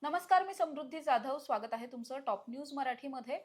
नमस्कार, मी समृद्धी जाधव. स्वागत आहे तुमचं टॉप न्यूज मराठीमध्ये.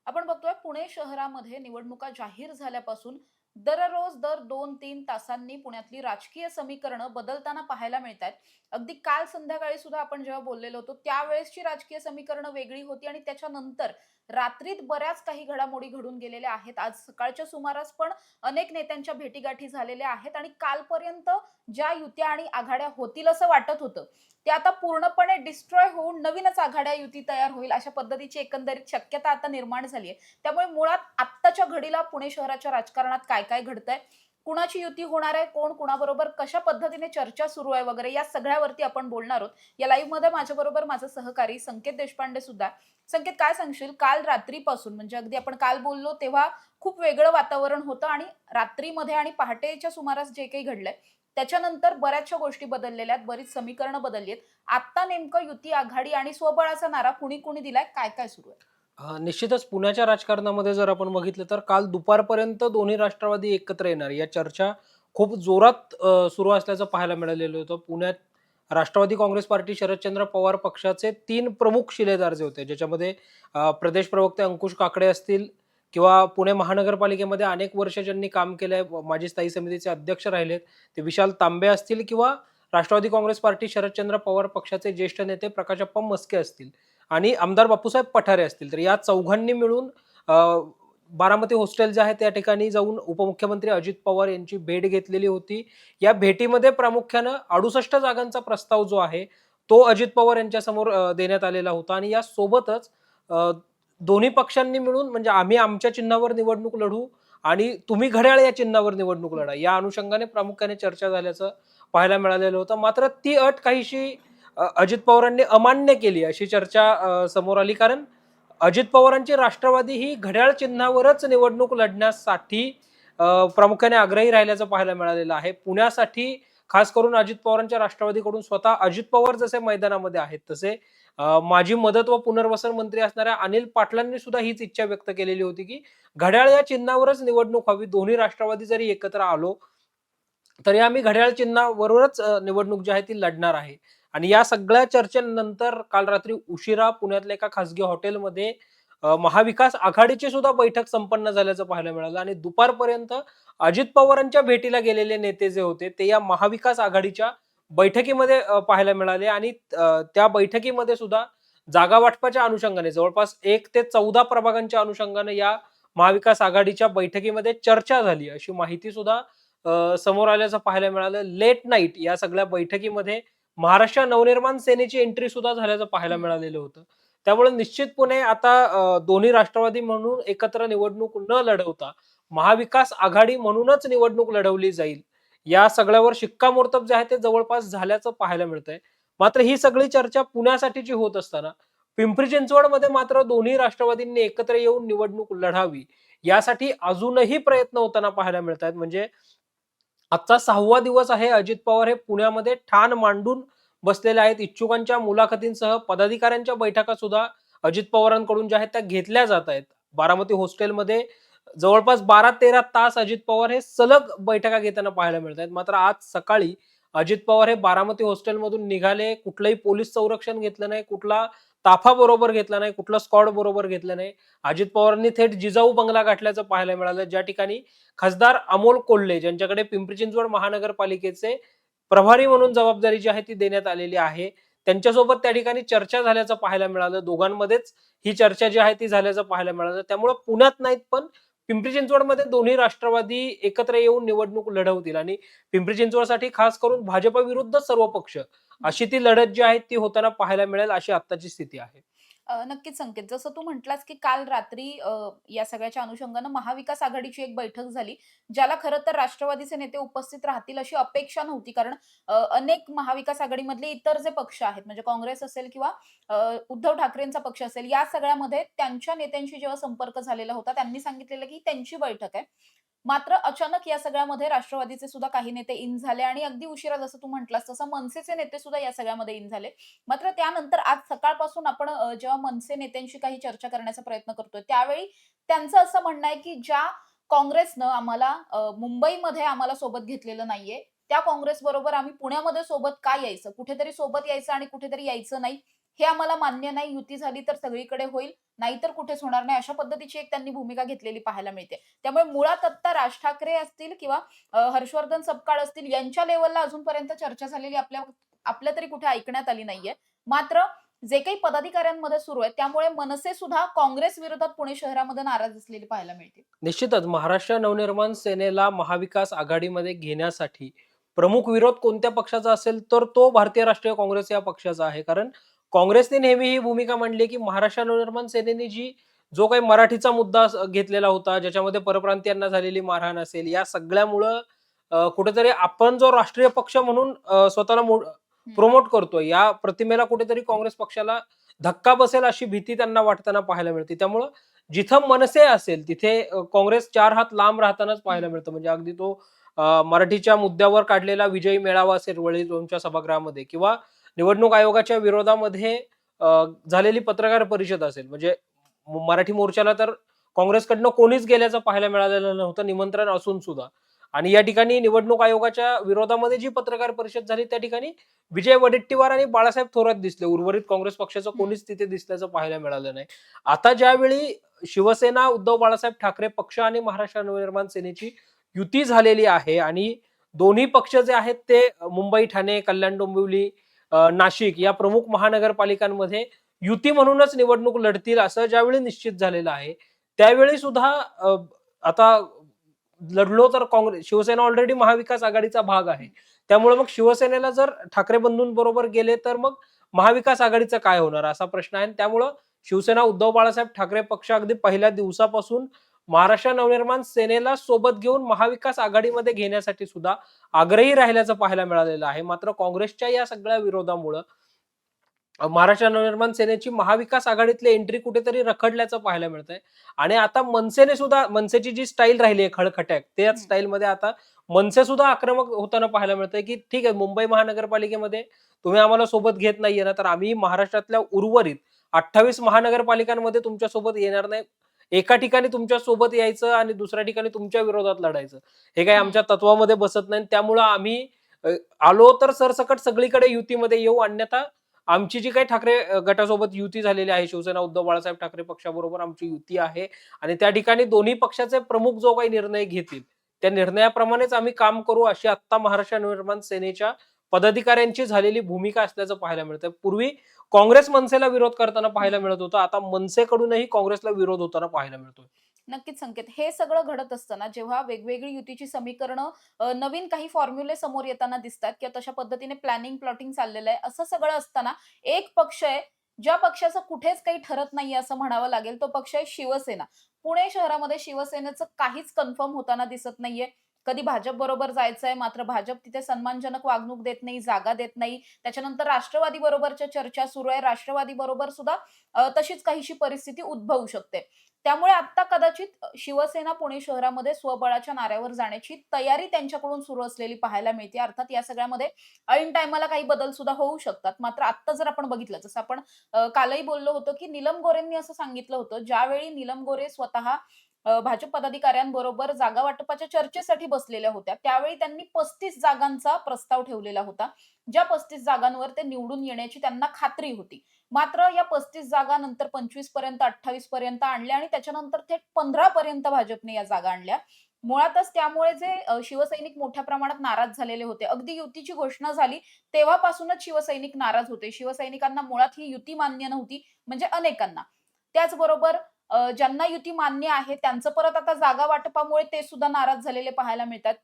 आपण बघतोय पुणे शहरामध्ये निवडणुका जाहीर झाल्यापासून दररोज दर 2-3 तासांनी पुण्यातली राजकीय समीकरणं बदलताना पाहायला मिळतायत. अगदी काल संध्याकाळी सुद्धा आपण जेव्हा बोललेलो होतो, त्यावेळेसची राजकीय समीकरणं वेगळी होती आणि त्याच्यानंतर रात्रीत बऱ्याच काही घडामोडी घडून गेलेल्या आहेत. आज सकाळच्या सुमारास पण अनेक नेत्यांच्या भेटीगाठी झालेल्या आहेत आणि कालपर्यंत ज्या युत्या आणि आघाड्या होतील असं वाटत होतं, ते आता पूर्णपणे डिस्ट्रॉय होऊन नवीनच आघाड्या युती तयार होईल अशा पद्धतीची एकंदरीत शक्यता आता निर्माण झाली आहे. त्यामुळे मुळात आत्ताच्या घडीला पुणे शहराच्या राजकारणात काय काय घडतंय, कुणाची युती होणार आहे, कोण कुणाबरोबर कशा पद्धतीने चर्चा सुरू आहे वगैरे या सगळ्यावरती आपण बोलणार आहोत. या लाईव्ह मध्ये माझ्याबरोबर माझे सहकारी संकेत देशपांडे सुद्धा. संकेत, काय सांगशील, काल रात्रीपासून म्हणजे अगदी आपण काल बोललो तेव्हा खूप वेगळं वातावरण होतं आणि रात्रीमध्ये आणि पहाटेच्या सुमारास जे काही घडलंय त्याच्यानंतर बऱ्याचशा गोष्टी बदललेल्या आहेत, बरीच समीकरणं बदलली आहेत. आता नेमकं युती आघाडी आणि स्वबळाचा नारा कुणी कुणी दिलाय, काय काय सुरू आहे? निश्चितच पुण्याच्या राजकारणामध्ये जर आपण बघितलं तर काल दुपारपर्यंत दोन्ही राष्ट्रवादी एकत्र येणार या चर्चा खूप जोरात सुरू असल्याचं पाहायला मिळालेलं होतं. पुण्यात राष्ट्रवादी काँग्रेस पार्टी, शरदचंद्र पवार पक्षाचे 3 प्रमुख शिलेदार जे होते, ज्याच्यामध्ये प्रदेश प्रवक्ते अंकुश काकडे असतील किंवा पुणे महानगरपालिकेमध्ये अनेक वर्ष ज्यांनी काम केलंय, माजी स्थायी समितीचे अध्यक्ष राहिलेत, ते विशाल तांबे असतील किंवा राष्ट्रवादी काँग्रेस पार्टी, शरदचंद्र पवार पक्षाचे ज्येष्ठ नेते प्रकाशप्पा मस्के असतील आणि आमदार बापूसाहेब पठारे असतील. तर या चौघांनी मिळून बारामती हॉस्टेल जे आहे त्या ठिकाणी जाऊन उपमुख्यमंत्री अजित पवार यांची भेट घेतलेली होती. या भेटीमध्ये प्रामुख्यानं 68 जागांचा प्रस्ताव जो आहे, तो अजित पवार यांच्यासमोर देण्यात आलेला होता आणि या सोबतच अ, दोन्ही पक्षांनी मिळून म्हणजे आम्ही आमच्या चिन्हावर निवडणूक लढू आणि तुम्ही घड्याळ या चिन्हावर निवडणूक लढा, या अनुषंगाने प्रामुख्याने चर्चा झाल्याचं पाहायला मिळालेलं होतं. मात्र ती अट काहीशी अजित पवारांनी अमान्य केली अशी चर्चा समोर आली. कारण अजित पवारांची राष्ट्रवादी ही घड्याळ चिन्हावरच निवडणूक लढण्यासाठी प्रामुख्याने आग्रही राहिल्याचं पाहायला मिळालेलं आहे. पुण्यासाठी खास करून अजित पवारांच्या राष्ट्रवादीकडून स्वतः अजित पवार जसे मैदानामध्ये आहेत, तसे माजी मदत व पुनर्वसन मंत्री असणाऱ्या अनिल पाटलांनी सुद्धा हीच इच्छा व्यक्त केलेली होती की घड्याळ या चिन्हावरच निवडणूक व्हावी. दोन्ही राष्ट्रवादी जरी एकत्र आलो तरी आम्ही घड्याळ चिन्हावरच निवडणूक जी आहे ती लढणार आहे. आणि या सगळ्या चर्चेनंतर काल रात्री उशिरा पुण्यातल्या एका खासगी हॉटेलमध्ये महाविकास आघाडीची सुद्धा बैठक संपन्न झाल्याचं पाहायला मिळालं आणि दुपारपर्यंत अजित पवारांच्या भेटीला गेलेले नेते जे होते ते या महाविकास आघाडीच्या बैठकीमध्ये पाहायला मिळाले आणि त्या बैठकीमध्ये सुद्धा जागा वाटपाच्या अनुषंगाने जवळपास 1 ते 14 प्रभागांच्या अनुषंगाने या महाविकास आघाडीच्या बैठकीमध्ये चर्चा झाली अशी माहिती सुद्धा समोर आल्याचं पाहायला मिळालं. लेट नाईट या सगळ्या बैठकीमध्ये महाराष्ट्र नवनिर्माण सेनेची एंट्री सुद्धा झाल्याचं पाहायला हं. मिळालेलं होतं. त्यामुळे निश्चितपणे आता दोन्ही राष्ट्रवादी म्हणून एकत्र निवडणूक न लढवता महाविकास आघाडी म्हणूनच निवडणूक लढवली जाईल. या सगळ्यावर शिक्कामोर्तब जे आहे ते जवळपास झाल्याचं पाहायला मिळतंय. मात्र ही सगळी चर्चा पुण्यासाठीची होत असताना पिंपरी चिंचवडमध्ये मात्र दोन्ही राष्ट्रवादींनी एकत्र येऊन निवडणूक लढावी यासाठी अजूनही प्रयत्न होताना पाहायला मिळतायत. म्हणजे आजचा 6वा दिवस आहे. अजित पवार हे पुण्यामध्ये ठाण मांडून बसलेले आहेत. इच्छुकांच्या मुलाखतींसह पदाधिकाऱ्यांच्या बैठका सुद्धा अजित पवारांकडून ज्या आहेत त्या घेतल्या जात आहेत. बारामती हॉस्टेलमध्ये जवळपास 12-13 तास अजित पवार हे सलग बैठका घेताना पाहायला मिळत आहेत. मात्र आज सकाळी अजित पवार हे बारामती हॉस्टेलमधून निघाले. कुठलंही पोलीस संरक्षण घेतलं नाही, कुठला ताफा बरोबर घेतला नाही, कुठलं स्क्वॉड बरोबर घेतलं नाही. अजित पवारांनी थेट जिजाऊ बंगला गाठल्याचं पाहायला मिळालं, ज्या ठिकाणी खासदार अमोल कोल्हे ज्यांच्याकडे पिंपरी चिंचवड महानगरपालिकेचे प्रभारी म्हणून जबाबदारी जी आहे ती देण्यात आलेली आहे. त्यांच्यासोबत त्या ठिकाणी चर्चा झाल्याचं पाहायला मिळालं. दोघांमध्येच ही चर्चा जी आहे ती झाल्याचं पाहायला मिळालं. त्यामुळे पुण्यात नाहीत पण पिंपरी चिंचवडमध्ये दोन्ही राष्ट्रवादी एकत्र येऊन निवडणूक लढवतील आणि पिंपरी चिंचवडसाठी खास करून भाजप विरुद्ध सर्व पक्ष अशी ती लढत जी आहे ती होताना पाहायला मिळेल अशी आत्ताची स्थिती आहे. नक्कीच संकेत. जसं तू म्हटलास, की काल रात्री या सगळ्याच्या अनुषंगानं महाविकास आघाडीची एक बैठक झाली, ज्याला खरं तर राष्ट्रवादीचे नेते उपस्थित राहतील अशी अपेक्षा नव्हती. कारण अनेक महाविकास आघाडीमधले इतर जे पक्ष आहेत, म्हणजे काँग्रेस असेल किंवा उद्धव ठाकरेंचा पक्ष असेल, या सगळ्यामध्ये त्यांच्या नेत्यांशी जेव्हा संपर्क झालेला होता, त्यांनी सांगितलेलं की त्यांची बैठक आहे. मात्र अचानक या सगळ्यामध्ये राष्ट्रवादीचे सुद्धा काही नेते इन झाले आणि अगदी उशिरा जसं तू म्हटलास तसं मनसेचे नेते सुद्धा या सगळ्यामध्ये इन झाले. मात्र त्यानंतर आज सकाळपासून आपण जेव्हा मनसे नेत्यांशी काही चर्चा करण्याचा प्रयत्न करतोय, त्यावेळी त्यांचं असं म्हणणं आहे, की ज्या काँग्रेसनं आम्हाला मुंबईमध्ये आम्हाला सोबत घेतलेलं नाहीये, त्या काँग्रेस बरोबर आम्ही पुण्यामध्ये सोबत का यायचं? कुठेतरी सोबत यायचं आणि कुठेतरी यायचं नाही. हे आम्हाला मान्य नाही, युती झाली तर सगळीकडे होईल, नाहीतर कुठेच होणार नाही, अशा पद्धतीची एक त्यांनी भूमिका घेतलेली पाहायला मिळते. त्यामुळे मुळात आत्ता राज ठाकरे असतील किंवा हर्षवर्धन सपकाळ असतील यांच्या लेव्हलला अजूनपर्यंत चर्चा झालेली आपल्या आपल्या तरी कुठे ऐकण्यात आली नाहीये. मात्र जे काही पदाधिकाऱ्यांमध्ये सुरू आहे त्यामुळे मनसे सुद्धा काँग्रेस विरोधात पुणे शहरामध्ये नाराज असलेली पाहायला मिळते. निश्चितच महाराष्ट्र नवनिर्माण सेनेला महाविकास आघाडीमध्ये घेण्यासाठी प्रमुख विरोध कोणत्या पक्षाचा असेल तर तो भारतीय राष्ट्रीय काँग्रेस या पक्षाचा आहे. कारण काँग्रेसने नेहमी ही भूमिका मांडली की महाराष्ट्र नवनिर्माण सेनेने जो काही मराठीचा मुद्दा घेतलेला होता, ज्याच्यामध्ये परप्रांतीयांना झालेली मारहाण असेल, या सगळ्यामुळं कुठेतरी आपण जो राष्ट्रीय पक्ष म्हणून स्वतःला हं. प्रमोट करतोय, या प्रतिमेला कुठेतरी काँग्रेस पक्षाला धक्का बसेल अशी भीती त्यांना वाटताना पाहायला मिळते. त्यामुळं जिथं मनसे असेल तिथे काँग्रेस 4 हात लांब राहतानाच पाहायला हं. मिळतं. म्हणजे अगदी तो मराठीच्या मुद्द्यावर काढलेला विजयी मेळावा असेल वरळी 2च्या सभागृहामध्ये किंवा निवडणूक आयोगाच्या विरोधामध्ये झालेली पत्रकार परिषद असेल. म्हणजे मराठी मोर्चाला तर काँग्रेसकडनं कोणीच गेल्याचं पाहायला मिळालेलं नव्हतं, निमंत्रण असून सुद्धा. आणि या ठिकाणी निवडणूक आयोगाच्या विरोधामध्ये जी पत्रकार परिषद झाली त्या ठिकाणी विजय वडेट्टीवार आणि बाळासाहेब थोरात दिसले. उर्वरित काँग्रेस पक्षाचं हं. कोणीच तिथे दिसल्याचं पाहायला मिळालं नाही. आता ज्यावेळी शिवसेना, उद्धव बाळासाहेब ठाकरे पक्ष आणि महाराष्ट्र नवनिर्माण सेनेची युती झालेली आहे आणि दोन्ही पक्ष जे आहेत ते मुंबई, ठाणे, कल्याण, डोंबिवली, नाशिक या प्रमुख महानगरपालिकांमध्ये युती म्हणूनच निवडणूक लढतील असं ज्यावेळी निश्चित झालेलं आहे, त्यावेळी सुद्धा आता लढलो तर शिवसेना ऑलरेडी महाविकास आघाडीचा भाग आहे. त्यामुळे मग शिवसेनेला जर ठाकरे बंधूंबरोबर गेले तर मग महाविकास आघाडीचं काय होणार असा प्रश्न आहे. आणि त्यामुळं शिवसेना, उद्धव बाळासाहेब ठाकरे पक्ष अगदी पहिल्या दिवसापासून महाराष्ट्र नवनिर्माण सेनेला सोबत घेऊन महाविकास आघाडीमध्ये घेण्यासाठी सुद्धा आग्रही राहिल्याचं पाहायला मिळालेलं आहे. मात्र काँग्रेसच्या या सगळ्या विरोधामुळं महाराष्ट्र नवनिर्माण सेनेची महाविकास आघाडीतली एंट्री कुठेतरी रखडल्याचं पाहायला मिळतंय. आणि आता मनसेने सुद्धा, मनसेची जी स्टाईल राहिली आहे खळखट्याक, त्याच हं. स्टाईलमध्ये आता मनसे सुद्धा आक्रमक होताना पाहायला मिळतंय, की ठीक आहे मुंबई महानगरपालिकेमध्ये तुम्ही आम्हाला सोबत घेत नाहीये ना, तर आम्ही महाराष्ट्रातल्या उर्वरित 28 महानगरपालिकांमध्ये तुमच्या सोबत येणार नाही. एका ठिकाणी तुमच्या सोबत यायचं आणि दुसऱ्या ठिकाणी तुमच्या विरोधात लढायचं. हे काही हं. आमच्या तत्वामध्ये बसत नाही. त्यामुळं आम्ही अ, आलो तर सरसकट सगळीकडे युतीमध्ये येऊ, अन्यथा आमची जी काही ठाकरे गटासोबत युती झालेली आहे, शिवसेना, उद्धव बाळासाहेब ठाकरे पक्षाबरोबर आमची युती आहे आणि त्या ठिकाणी दोन्ही पक्षाचे प्रमुख जो काही निर्णय घेतील, त्या निर्णयाप्रमाणेच आम्ही काम करू अशी आता महाराष्ट्र नवनिर्माण सेनेच्या पदाधिकाऱ्यांची झालेली भूमिका असल्याचं पाहायला मिळतं. पूर्वी काँग्रेस मनसेला विरोध करताना पाहायला हं. मिळत होतं. आता मनसेकडूनही काँग्रेसला विरोध होताना पाहायला मिळतोय. नक्कीच संकेत. हे सगळं घडत असताना जेव्हा वेगवेगळी युतीची समीकरणं नवीन काही फॉर्म्युले समोर येताना दिसतात किंवा तशा पद्धतीने प्लॅनिंग, प्लॉटिंग चाललेलं आहे. असं सगळं असताना एक पक्ष आहे, ज्या पक्षाचं कुठेच काही ठरत नाहीये असं म्हणावं लागेल. तो पक्ष आहे शिवसेना. पुणे शहरामध्ये शिवसेनेचं काहीच कन्फर्म होताना दिसत नाहीये. कधी भाजप बरोबर जायचंय, मात्र भाजप तिथे सन्मानजनक वागणूक देत नाही, जागा देत नाही. त्याच्यानंतर राष्ट्रवादी बरोबरच्या चर्चा सुरू आहे. राष्ट्रवादी बरोबर सुद्धा तशीच काहीशी परिस्थिती उद्भवू शकते. त्यामुळे आता कदाचित शिवसेना पुणे शहरामध्ये स्वबळाच्या नाऱ्यावर जाण्याची तयारी त्यांच्याकडून सुरू असलेली पाहायला मिळते. अर्थात या सगळ्यामध्ये ऐन टाईमाला काही बदल सुद्धा होऊ शकतात. मात्र आत्ता जर आपण बघितलं, जसं आपण कालही बोललो होतो, की नीलम गोरेंनी असं सांगितलं होतं, ज्यावेळी नीलम गोरे स्वतः भाजप पदाधिकाऱ्यांबरोबर जागा वाटपाच्या चर्चेसाठी बसलेल्या होत्या, त्यावेळी त्यांनी 35 जागांचा प्रस्ताव ठेवलेला होता. ज्या 35 जागांवर ते निवडून येण्याची त्यांना खात्री होती. मात्र या 35 जागा नंतर 25 पर्यंत, 28 पर्यंत आणल्या आणि त्याच्यानंतर थेट 15 पर्यंत भाजपने या जागा आणल्या. मुळातच त्यामुळे जे शिवसैनिक मोठ्या प्रमाणात नाराज झालेले होते. अगदी युतीची घोषणा झाली तेव्हापासूनच शिवसैनिक नाराज होते. शिवसैनिकांना मुळात ही युती मान्य नव्हती, म्हणजे अनेकांना. त्याचबरोबर ज्यांना युती मान्य आहे त्यांचं परत आता जागा वाटपामुळे ते सुद्धा नाराज झालेले पाहायला मिळतात.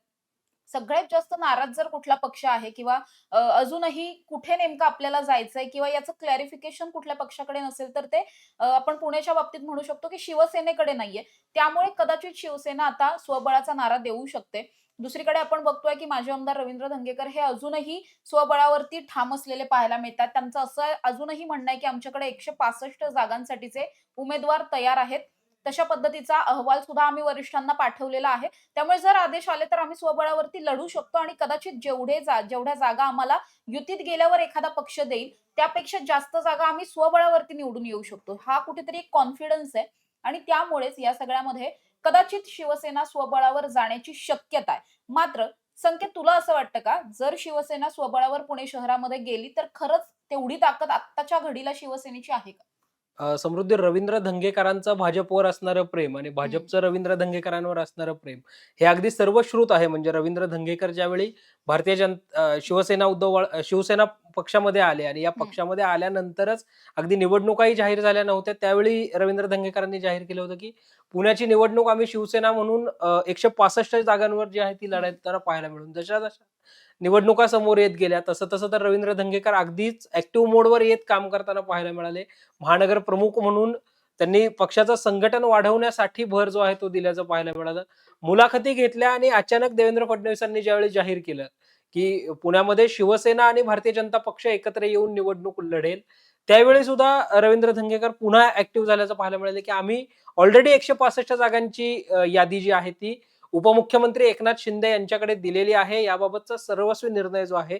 सगळ्यात जास्त नाराज जर कुठला पक्ष आहे किंवा अजूनही कुठे नेमकं आपल्याला जायचंय किंवा याचं क्लॅरिफिकेशन कुठल्या पक्षाकडे नसेल तर ते आपण पुण्याच्या बाबतीत म्हणू शकतो की शिवसेनेकडे नाहीये. त्यामुळे कदाचित शिवसेना आता स्वबळाचा नारा देऊ शकते. दुसरीकडे आपण बघतोय की माजी आमदार रवींद्र धंगेकर हे अजूनही स्वबळावरती ठाम असलेले पाहायला मिळतात. त्यांचं असं अजूनही म्हणणं आहे की आमच्याकडे 165 जागांसाठीचे उमेदवार तयार आहेत. तशा पद्धतीचा अहवाल सुद्धा आम्ही वरिष्ठांना पाठवलेला आहे. त्यामुळे जर आदेश आले तर आम्ही स्वबळावरती लढू शकतो आणि कदाचित जेवढ्या जागा आम्हाला युतीत गेल्यावर एखादा पक्ष देईल, त्यापेक्षा जास्त जागा आम्ही स्वबळावरती निवडून येऊ शकतो. हा कुठेतरी एक कॉन्फिडन्स आहे आणि त्यामुळेच या सगळ्यामध्ये कदाचित शिवसेना स्वबळावर जाण्याची शक्यता आहे. मात्र संकेत, तुला असं वाटतं का, जर शिवसेना स्वबळावर पुणे शहरामध्ये गेली तर खरंच तेवढी ताकद आत्ताच्या घडीला शिवसेनेची आहे का? समृद्धी रवींद्र धंगेकरांचं भाजपवर असणारं प्रेम आणि हम्म. भाजपचं रवींद्र धंगेकरांवर असणारं प्रेम हे अगदी सर्वश्रुत आहे. म्हणजे रवींद्र धंगेकर ज्यावेळी शिवसेना पक्षामध्ये आले आणि या हम्म. पक्षामध्ये आल्यानंतरच अगदी निवडणुकाही जाहीर झाल्या नव्हत्या, त्यावेळी रवींद्र धंगेकरांनी जाहीर केलं होतं की पुण्याची निवडणूक आम्ही शिवसेना म्हणून 165 जागांवर जी आहे ती लढताना पाहायला मिळून. जशा जशा निवडणुका समोर येत गेल्या तसं तसं तर रवींद्र धंगेकर अगदीच ऍक्टिव्ह मोडवर येत काम करताना पाहायला मिळाले. महानगर प्रमुख म्हणून त्यांनी पक्षाचं संघटन वाढवण्यासाठी भर जो आहे तो दिल्याचं पाहायला मिळालं. मुलाखती घेतल्या आणि अचानक देवेंद्र फडणवीसांनी ज्यावेळी जाहीर केलं की पुण्यामध्ये शिवसेना आणि भारतीय जनता पक्ष एकत्र येऊन निवडणूक लढेल, त्यावेळी सुद्धा रवींद्र धंगेकर पुन्हा ऍक्टिव्ह झाल्याचं पाहायला मिळालं की आम्ही ऑलरेडी 165 जागांची यादी जी आहे ती उपमुख्यमंत्री एकनाथ शिंदे यांच्याकडे दिलेली आहे. याबाबतचा सर्वस्वी निर्णय जो आहे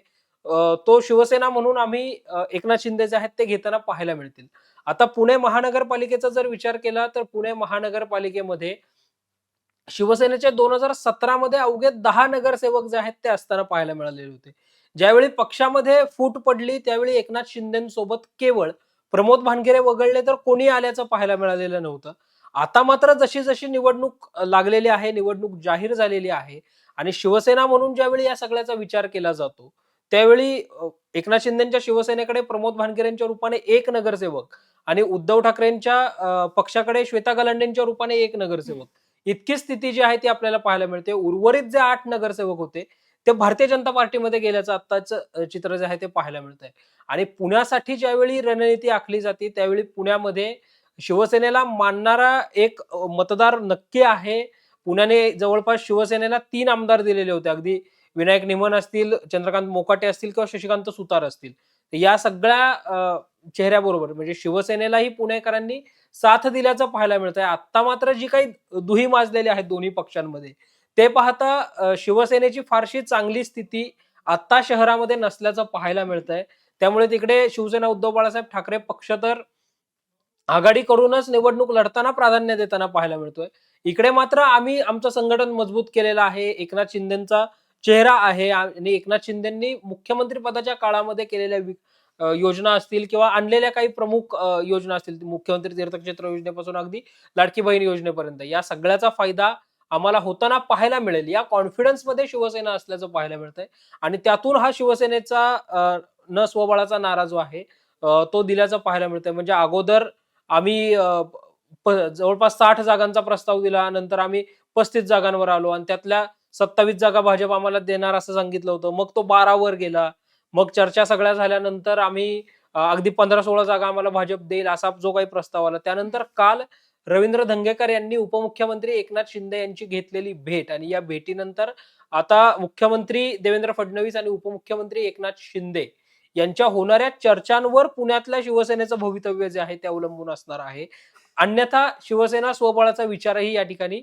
तो शिवसेना म्हणून आम्ही एकनाथ शिंदे जे आहेत ते घेताना पाहायला मिळतील. आता पुणे महानगरपालिकेचा जर विचार केला तर पुणे महानगरपालिकेमध्ये शिवसेनेचे 2017 मध्ये अवघे 10 नगरसेवक जे आहेत ते असताना पाहायला मिळालेले होते. ज्यावेळी पक्षामध्ये फूट पडली त्यावेळी एकनाथ शिंदेसोबत केवळ प्रमोद भानगिरे वगळले तर कोणी आल्याचं पाहायला मिळालेलं नव्हतं. आता मात्र जशी जशी निवडणूक लागलेली आहे, निवडणूक जाहीर झालेली आहे आणि शिवसेना म्हणून ज्यावेळी या सगळ्याचा विचार केला जातो, त्यावेळी एकनाथ शिंदेच्या शिवसेनेकडे प्रमोद भानगिरेंच्या रूपाने एक नगरसेवक आणि उद्धव ठाकरेंच्या पक्षाकडे श्वेता गलांडेंच्या रूपाने एक नगरसेवक, इतकी स्थिती जी आहे ती आपल्याला पाहायला मिळते. उर्वरित जे 8 नगरसेवक होते ते भारतीय जनता पार्टीमध्ये गेल्याचं आत्ताचं चित्र जे आहे ते पाहायला मिळतंय. आणि पुण्यासाठी ज्यावेळी रणनीती आखली जाते त्यावेळी पुण्यामध्ये शिवसेनेला मानणारा एक मतदार नक्की आहे. पुण्याने जवळपास शिवसेनेला 3 आमदार दिलेले होते. अगदी विनायक निमन असतील, चंद्रकांत मोकाटे असतील किंवा शशिकांत सुतार असतील. या सगळ्या चेहऱ्याबरोबर म्हणजे शिवसेनेलाही पुणेकरांनी साथ दिल्याचं पाहायला मिळतंय. आता मात्र जी काही दुही माजलेली आहे दोन्ही पक्षांमध्ये, ते पाहता शिवसेनेची फारशी चांगली स्थिती आता शहरामध्ये नसल्याचं पाहायला मिळतंय. त्यामुळे तिकडे शिवसेना उद्धव बाळासाहेब ठाकरे पक्ष तर आघाडी करूनच निवडणूक लढताना प्राधान्य देताना पाहायला मिळतोय. इकडे मात्र आम्ही आमचं संघटन मजबूत केलेलं आहे. एकनाथ शिंदेचा चेहरा आहे आणि एकनाथ शिंदेंनी मुख्यमंत्री पदाच्या काळामध्ये केलेल्या योजना असतील किंवा आणलेल्या काही प्रमुख योजना असतील, मुख्यमंत्री तीर्थक्षेत्र योजनेपासून अगदी लाडकी बहीण योजनेपर्यंत या सगळ्याचा फायदा आम्हाला होताना पाहायला मिळेल. या कॉन्फिडन्समध्ये शिवसेना असल्याचं पाहायला मिळतंय आणि त्यातून हा शिवसेनेचा न स्वबळाचा नारा जो आहे तो दिल्याचं पाहायला मिळतंय. म्हणजे अगोदर आम्ही जवळपास 60 जागांचा प्रस्ताव दिला, नंतर आम्ही 35 जागांवर आलो आणि त्यातल्या 27 जागा भाजप आम्हाला देणार असं सांगितलं होतं. मग तो 12 वर गेला. मग चर्चा सगळ्या झाल्यानंतर आम्ही अगदी 15-16 जागा आम्हाला भाजप देईल असा जो काही प्रस्ताव आला. त्यानंतर काल रवींद्र धंगेकर यांनी उपमुख्यमंत्री एकनाथ शिंदे यांची घेतलेली भेट आणि या भेटीनंतर आता मुख्यमंत्री देवेंद्र फडणवीस आणि उपमुख्यमंत्री एकनाथ शिंदे यांच्या होणाऱ्या चर्चांवर पुण्यातल्या शिवसेनेचं भवितव्य जे आहे ते अवलंबून असणार आहे. अन्यथा शिवसेना स्वबळाचा विचारही या ठिकाणी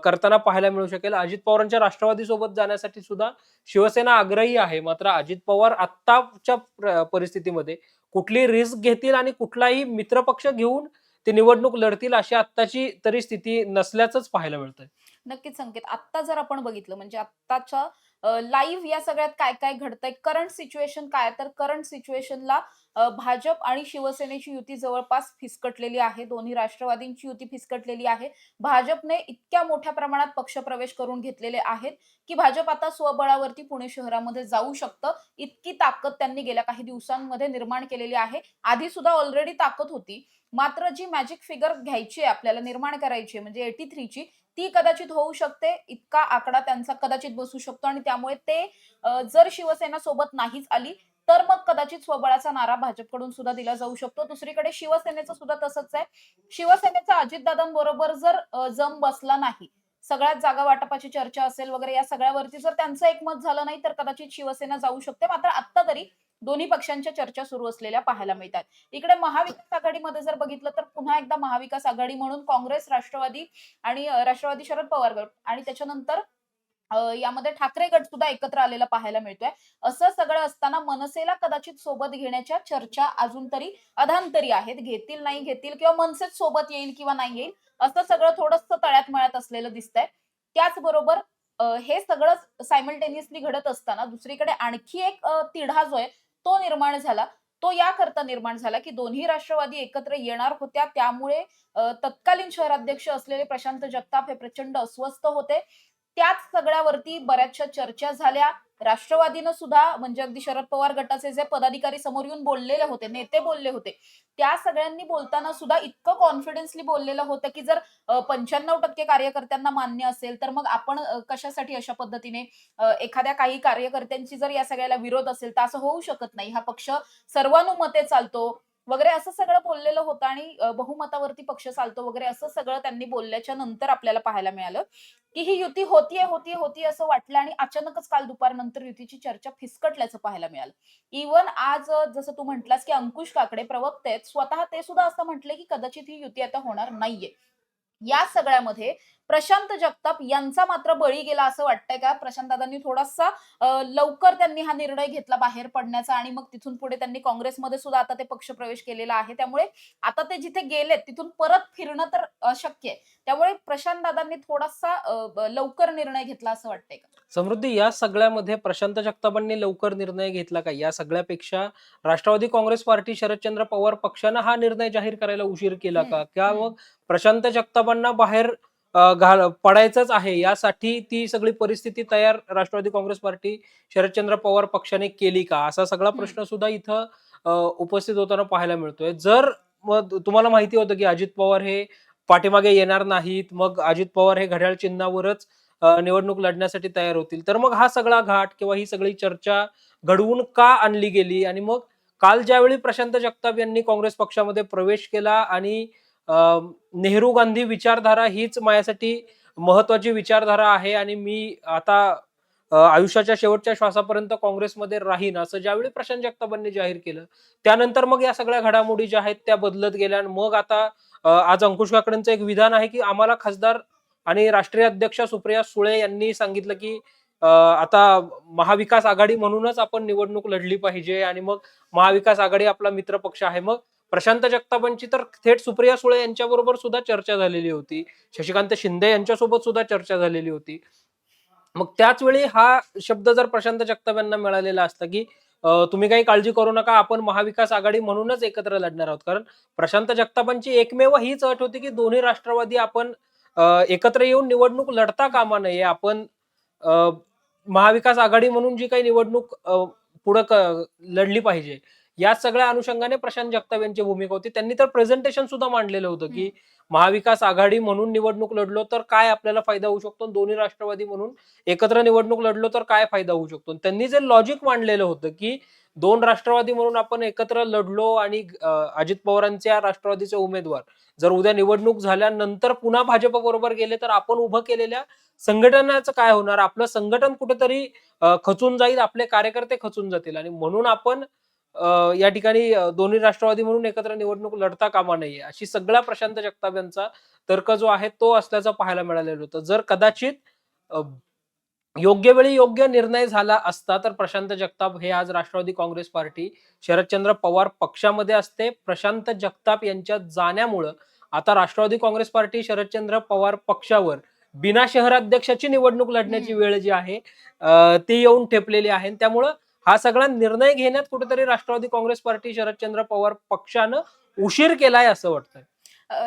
करताना पाहायला मिळू शकेल. अजित पवारांच्या राष्ट्रवादी सोबत जाण्यासाठी सुद्धा शिवसेना आग्रही आहे. मात्र अजित पवार आत्ताच्या परिस्थितीमध्ये कुठली रिस्क घेतील आणि कुठलाही मित्रपक्ष घेऊन ते निवडणूक लढतील अशी आत्ताची तरी स्थिती नसल्याचंच पाहायला मिळतंय. नक्कीच संकेत, आत्ता जर आपण बघितलं म्हणजे आत्ताच्या लाईव्ह या सगळ्यात काय काय घडतंय, करंट सिच्युएशन काय, तर करंट सिच्युएशनला भाजप आणि शिवसेनेची युती जवळपास फिसकटलेली आहे. दोन्ही राष्ट्रवादींची युती फिसकटलेली आहे. भाजपने इतक्या मोठ्या प्रमाणात पक्षप्रवेश करून घेतलेले आहेत की भाजप आता स्वबळावरती पुणे शहरामध्ये जाऊ शकतं, इतकी ताकद त्यांनी गेल्या काही दिवसांमध्ये निर्माण केलेली आहे. आधी सुद्धा ऑलरेडी ताकद होती, मात्र जी मॅजिक फिगर घ्यायची आहे आपल्याला, निर्माण करायची आहे म्हणजे 83 ची, ती कदाचित होऊ शकते. इतका आकडा त्यांचा कदाचित बसू शकतो आणि त्यामुळे ते जर शिवसेना सोबत नाहीच आली तर मग कदाचित स्वबळाचा नारा भाजपकडून सुद्धा दिला जाऊ शकतो. दुसरीकडे शिवसेनेचं सुद्धा तसंच आहे. शिवसेनेचा अजितदादांबरोबर जर जम बसला नाही, सगळ्यात जागा वाटपाची चर्चा असेल वगैरे, या सगळ्यावरती जर त्यांचं एकमत झालं नाही तर कदाचित शिवसेना जाऊ शकते. मात्र आता तरी दोन्ही पक्षांच्या चर्चा सुरू असलेल्या पाहायला मिळतात. इकडे महाविकास आघाडीमध्ये जर बघितलं तर पुन्हा एकदा महाविकास आघाडी म्हणून काँग्रेस, राष्ट्रवादी आणि राष्ट्रवादी शरद पवार गट आणि त्याच्यानंतर यामध्ये ठाकरे गट सुद्धा एकत्र आलेला पाहायला मिळतोय. असं सगळं असताना मनसेला कदाचित सोबत घेण्याच्या चर्चा अजून तरी अधांतरी आहेत. घेतील नाही घेतील किंवा मनसेच सोबत येईल किंवा नाही येईल असं सगळं थोडंसं तळ्यात मळ्यात असलेलं दिसतंय. त्याचबरोबर हे सगळं सायमल्टेनियसली घडत असताना दुसरीकडे आणखी एक तिढा जो आहे तो निर्माण झाला. तो याकरता निर्माण झाला, की दोन्ही राष्ट्रवादी एकत्र येणार होत्या. त्यामुळे तत्कालीन शहराध्यक्ष असलेले प्रशांत जगताप हे प्रचंड अस्वस्थ होते. त्याच सगळ्यावरती बऱ्याचशा चर्चा झाल्या. राष्ट्रवादीनं सुद्धा म्हणजे अगदी शरद पवार गटाचे जे पदाधिकारी समोर येऊन बोललेले होते, नेते बोलले होते. त्या सगळ्यांनी बोलताना सुद्धा इतकं कॉन्फिडन्सली बोललेलं होतं, की जर 95% कार्यकर्त्यांना मान्य असेल, तर मग आपण कशासाठी अशा पद्धतीने एखाद्या काही कार्यकर्त्यांची जर या सगळ्याला विरोध असेल, तर असं होऊ शकत नाही. हा पक्ष सर्वानुमते चालतो वगैरे असं सगळं बोललेलं होतं आणि बहुमतावरती पक्ष चालतो वगैरे असं सगळं त्यांनी बोलल्याच्या नंतर आपल्याला पाहायला मिळालं, की ही युती होतीये असं वाटलं आणि अचानकच काल दुपारनंतर युतीची चर्चा फिसकटल्याचं पाहायला मिळालं. इव्हन आज जसं तू म्हटलास, की अंकुश काकडे प्रवक्ते आहेत. स्वतः ते सुद्धा असं म्हटले, की कदाचित ही युती आता होणार नाहीये. या सगळ्यामध्ये प्रशांत जगताप यांचा मात्र बळी गेला असं वाटतंय का? प्रशांतदादांनी थोडासा लवकर त्यांनी हा निर्णय घेतला बाहेर पडण्याचा आणि मग तिथून पुढे त्यांनी काँग्रेसमध्ये सुद्धा आता ते पक्षप्रवेश केलेला आहे. त्यामुळे आता ते जिथे गेलेत तिथून परत फिरणं तर अशक्य आहे. त्यामुळे प्रशांतदादांनी थोडासा लवकर निर्णय घेतला असं वाटतंय का? समृद्धी, या सगळ्यामध्ये प्रशांत जगतापांनी लवकर निर्णय घेतला का? या सगळ्यापेक्षा राष्ट्रवादी काँग्रेस पार्टी, शरदचंद्र पवार पक्षानं हा निर्णय जाहीर करायला उशीर केला हं, का? किंवा हं. मग प्रशांत जगतापांना बाहेर पडायचंच आहे यासाठी ती सगळी परिस्थिती तयार राष्ट्रवादी काँग्रेस पार्टी, शरदचंद्र पवार पक्षाने केली का? असा सगळा हं. प्रश्न सुद्धा इथं उपस्थित होताना पाहायला मिळतोय. जर मग तुम्हाला माहिती होतं की अजित पवार हे पाठीमागे येणार नाहीत, मग अजित पवार हे घड्याळ चिन्हावरच निवडणूक लढण्यासाठी तयार होतील, तर मग हा सगळा घाट किंवा ही सगळी चर्चा घडवून का आणली गेली? आणि मग काल ज्यावेळी प्रशांत जगताप यांनी काँग्रेस पक्षामध्ये प्रवेश केला आणि अ, नेहरू गांधी विचारधारा हीच माझ्यासाठी महत्वाची विचारधारा आहे आणि मी आता आयुष्याच्या शेवटच्या श्वासापर्यंत काँग्रेसमध्ये राहीन, असं ज्यावेळी प्रशांत जगतापांनी जाहीर केलं, त्यानंतर मग या सगळ्या घडामोडी ज्या आहेत त्या बदलत गेल्या आणि मग आता आज अंकुश काकडेंचं एक विधान आहे, की आम्हाला खासदार आणि राष्ट्रीय अध्यक्षा सुप्रिया सुळे यांनी सांगितलं, की आता महाविकास आघाडी म्हणूनच आपण निवडणूक लढली पाहिजे आणि मग महाविकास आघाडी आपला मित्र पक्ष आहे. मग प्रशांत जगतापांची तर थेट सुप्रिया सुळे यांच्याबरोबर सुद्धा चर्चा झालेली होती. शशिकांत शिंदे यांच्यासोबत सुद्धा चर्चा झालेली होती. मग त्याच वेळी हा शब्द जर प्रशांत जगताप यांना मिळालेला असता, की तुम्ही काही काळजी करू नका, आपण महाविकास आघाडी म्हणूनच एकत्र लढणार आहोत. कारण प्रशांत जगतापांची एकमेव हीच अट होती, की दोन्ही राष्ट्रवादी आपण एकत्र येऊन निवडणूक लढता कामा नये. आपण अ, महाविकास आघाडी म्हणून जी काही निवडणूक पुढे लढली पाहिजे. या सगळ्या अनुषंगाने प्रशांत जगताप यांची भूमिका होती. त्यांनी तर प्रेझेंटेशन सुद्धा मांडलेलं होतं, हं. की महाविकास आघाडी म्हणून निवडणूक लढलो तर काय आपल्याला फायदा होऊ शकतो, दोन्ही राष्ट्रवादी म्हणून एकत्र निवडणूक लढलो तर काय फायदा होऊ शकतो. त्यांनी जे लॉजिक मांडलेलं होतं, की दोन राष्ट्रवादी म्हणून आपण एकत्र लढलो आणि अजित पवारांच्या राष्ट्रवादीचे उमेदवार जर उद्या निवडणूक झाल्यानंतर पुन्हा भाजप बरोबर गेले तर आपण उभं केलेल्या संघटनाचं काय होणार? आपलं संघटन कुठेतरी खचून जाईल, आपले कार्यकर्ते खचून जातील आणि म्हणून आपण या ठिकाणी दोन्ही राष्ट्रवादी म्हणून एकत्र निवडणूक लढता कामा नये, अशी सगळा प्रशांत जगताप यांचा तर्क जो आहे तो असल्याचं पाहायला मिळालेलं होतं. जर कदाचित अ, योग्य वेळी योग्य निर्णय झाला असता तर प्रशांत जगताप हे आज राष्ट्रवादी काँग्रेस पार्टी, शरदचंद्र पवार पक्षामध्ये असते. प्रशांत जगताप यांच्या जाण्यामुळं आता राष्ट्रवादी काँग्रेस पार्टी, शरदचंद्र पवार पक्षावर बिना शहराध्यक्षाची निवडणूक लढण्याची हं. वेळ जी आहे ती येऊन ठेपलेली आहे. त्यामुळं हा सगळा निर्णय घेण्यात कुठेतरी राष्ट्रवादी काँग्रेस पार्टी, शरदचंद्र पवार पक्षानं उशीर केलाय असं वाटतंय.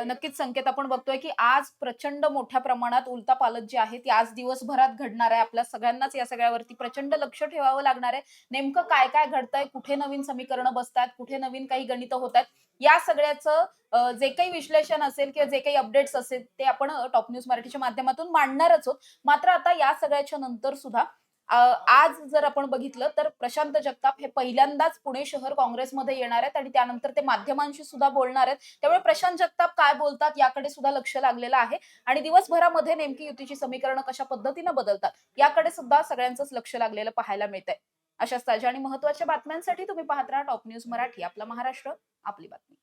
नक्कीच संकेत आपण बघतोय, की आज प्रचंड मोठ्या प्रमाणात उलथापालथ जी आहे, ती आज दिवसभरात घडणार आहे. आपल्या सगळ्यांनाच या सगळ्यावरती प्रचंड लक्ष ठेवावं लागणार आहे. नेमकं काय-काय घडतंय, कुठे नवीन समीकरणं बसतायत, कुठे नवीन काही गणितं होतायत. या सगळ्याचं जे काही विश्लेषण असेल किंवा जे काही अपडेट्स असेल, ते आपण टॉप न्यूज मराठीच्या माध्यमातून मांडणारच आहोत. मात्र आता या सगळ्याच्या नंतर सुद्धा आज जर आपण बघितलं तर प्रशांत जगताप हे पहिल्यांदाच पुणे शहर काँग्रेसमध्ये येणार आहेत आणि त्यानंतर ते माध्यमांशी सुद्धा बोलणार आहेत. त्यामुळे प्रशांत जगताप काय बोलतात याकडे सुद्धा लक्ष लागलेलं आहे आणि दिवसभरामध्ये नेमकी युतीची समीकरणं कशा पद्धतीनं बदलतात याकडे सुद्धा सगळ्यांचंच लक्ष लागलेलं पाहायला मिळतंय. अशाच ताज्या आणि महत्त्वाच्या बातम्यांसाठी तुम्ही पाहत राहा टॉप न्यूज मराठी. आपला महाराष्ट्र, आपली बातमी.